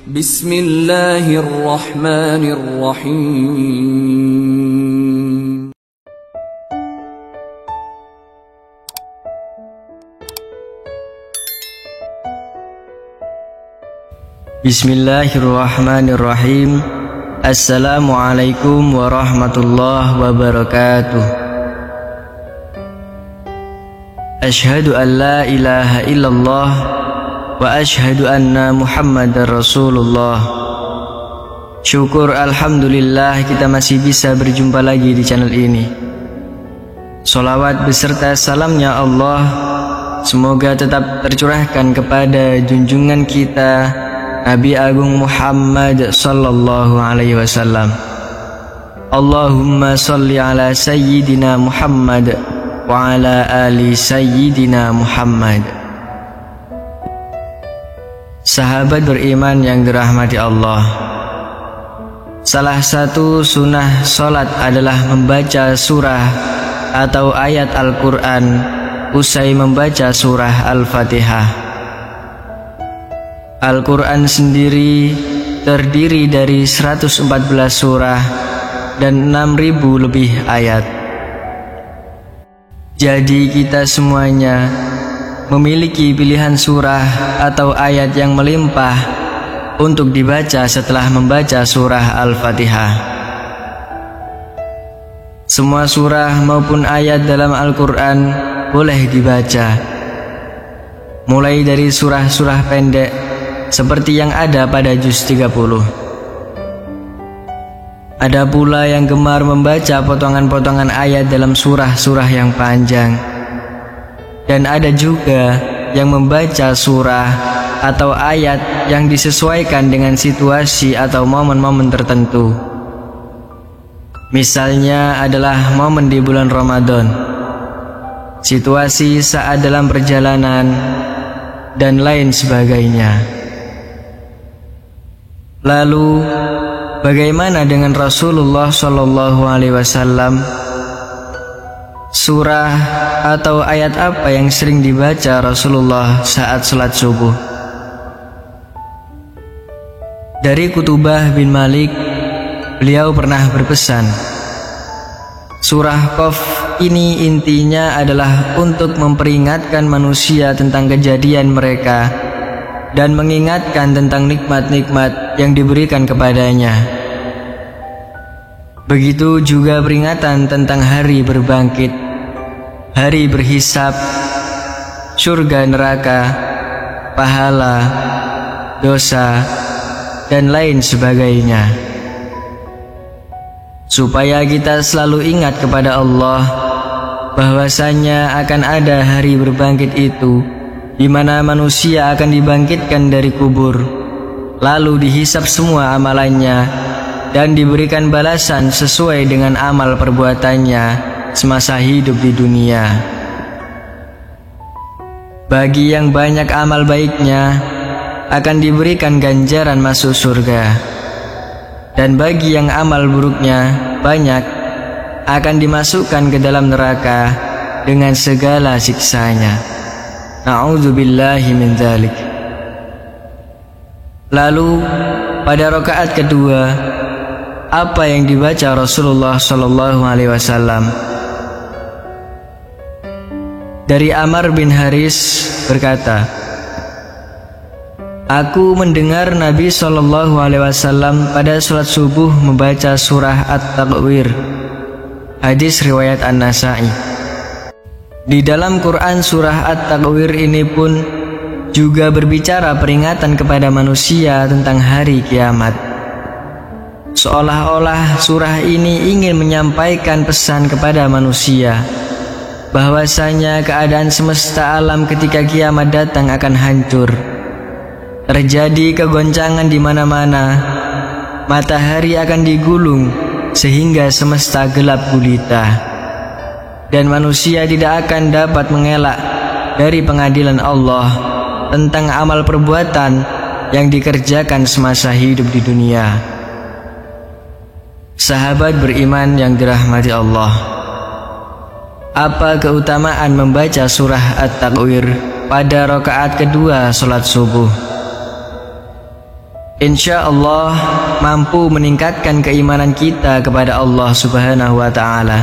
Bismillahirrahmanirrahim. Bismillahirrahmanirrahim. Assalamualaikum warahmatullahi wabarakatuh. Asyhadu an la ilaha illallah wa asyhadu anna Muhammadar Rasulullah. Syukur alhamdulillah kita masih bisa berjumpa lagi di channel ini. Sholawat beserta salamnya Allah semoga tetap tercurahkan kepada junjungan kita Nabi Agung Muhammad sallallahu alaihi wasallam. Allahumma sholli ala sayyidina Muhammad wa ala ali sayyidina Muhammad. Sahabat beriman yang dirahmati Allah, salah satu sunnah sholat adalah membaca surah atau ayat Al-Quran usai membaca surah Al-Fatihah. Al-Quran sendiri terdiri dari 114 surah dan 6.000 lebih ayat. Jadi kita semuanya memiliki pilihan surah atau ayat yang melimpah untuk dibaca setelah membaca surah Al-Fatihah. Semua surah maupun ayat dalam Al-Quran boleh dibaca, mulai dari surah-surah pendek seperti yang ada pada juz 30. Ada pula yang gemar membaca potongan-potongan ayat dalam surah-surah yang panjang. Dan ada juga yang membaca surah atau ayat yang disesuaikan dengan situasi atau momen-momen tertentu. Misalnya adalah momen di bulan Ramadan, situasi saat dalam perjalanan, dan lain sebagainya. Lalu bagaimana dengan Rasulullah Shallallahu Alaihi Wasallam? Surah atau ayat apa yang sering dibaca Rasulullah saat sholat subuh? Dari Kutubah bin Malik, beliau pernah berpesan, surah Qaf ini intinya adalah untuk memperingatkan manusia tentang kejadian mereka dan mengingatkan tentang nikmat-nikmat yang diberikan kepadanya. Begitu juga peringatan tentang hari berbangkit, hari berhisab, surga neraka, pahala, dosa, dan lain sebagainya. Supaya kita selalu ingat kepada Allah bahwasanya akan ada hari berbangkit itu, di mana manusia akan dibangkitkan dari kubur, lalu dihisab semua amalannya dan diberikan balasan sesuai dengan amal perbuatannya semasa hidup di dunia. Bagi yang banyak amal baiknya akan diberikan ganjaran masuk surga, dan bagi yang amal buruknya banyak akan dimasukkan ke dalam neraka dengan segala siksanya. Na'udzubillahi min dzalik. Lalu pada rakaat kedua, apa yang dibaca Rasulullah Shallallahu Alaihi Wasallam? Dari Amr bin Haris berkata, aku mendengar Nabi Shallallahu Alaihi Wasallam pada sholat subuh membaca surah At-Takwir. Hadis riwayat An-Nasa'i. Di dalam Quran surah At-Takwir ini pun juga berbicara peringatan kepada manusia tentang hari kiamat. Seolah-olah surah ini ingin menyampaikan pesan kepada manusia bahwasanya keadaan semesta alam ketika kiamat datang akan hancur. Terjadi kegoncangan di mana-mana, matahari akan digulung sehingga semesta gelap gulita, dan manusia tidak akan dapat mengelak dari pengadilan Allah tentang amal perbuatan yang dikerjakan semasa hidup di dunia. Sahabat beriman yang dirahmati Allah, apa keutamaan membaca surah At-Takwir pada rakaat kedua sholat subuh? insya Allah mampu meningkatkan keimanan kita kepada Allah Subhanahu wa Ta'ala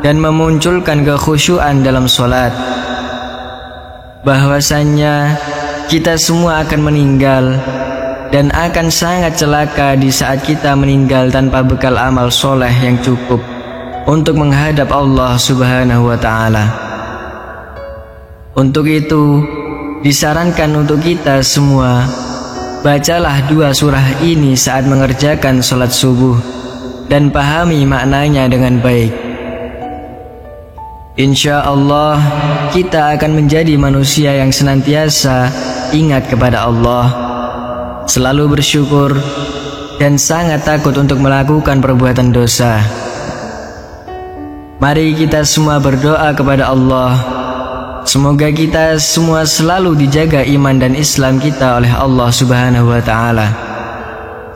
dan memunculkan kekhusyuan dalam sholat. Bahwasannya kita semua akan meninggal dan akan sangat celaka di saat kita meninggal tanpa bekal amal soleh yang cukup untuk menghadap Allah Subhanahu wa Ta'ala. Untuk itu, disarankan untuk kita semua, bacalah 2 surah ini saat mengerjakan sholat subuh dan pahami maknanya dengan baik. Insya Allah kita akan menjadi manusia yang senantiasa ingat kepada Allah, selalu bersyukur, dan sangat takut untuk melakukan perbuatan dosa. Mari kita semua berdoa kepada Allah, semoga kita semua selalu dijaga iman dan Islam kita oleh Allah Subhanahu wa Ta'ala,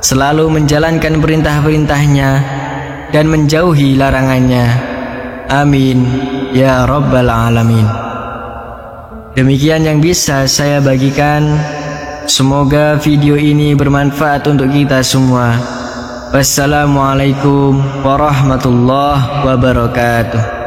selalu menjalankan perintah-perintahnya dan menjauhi larangannya. Amin ya Rabbal Alamin. Demikian yang bisa saya bagikan. Semoga video ini bermanfaat untuk kita semua. Wassalamualaikum warahmatullahi wabarakatuh.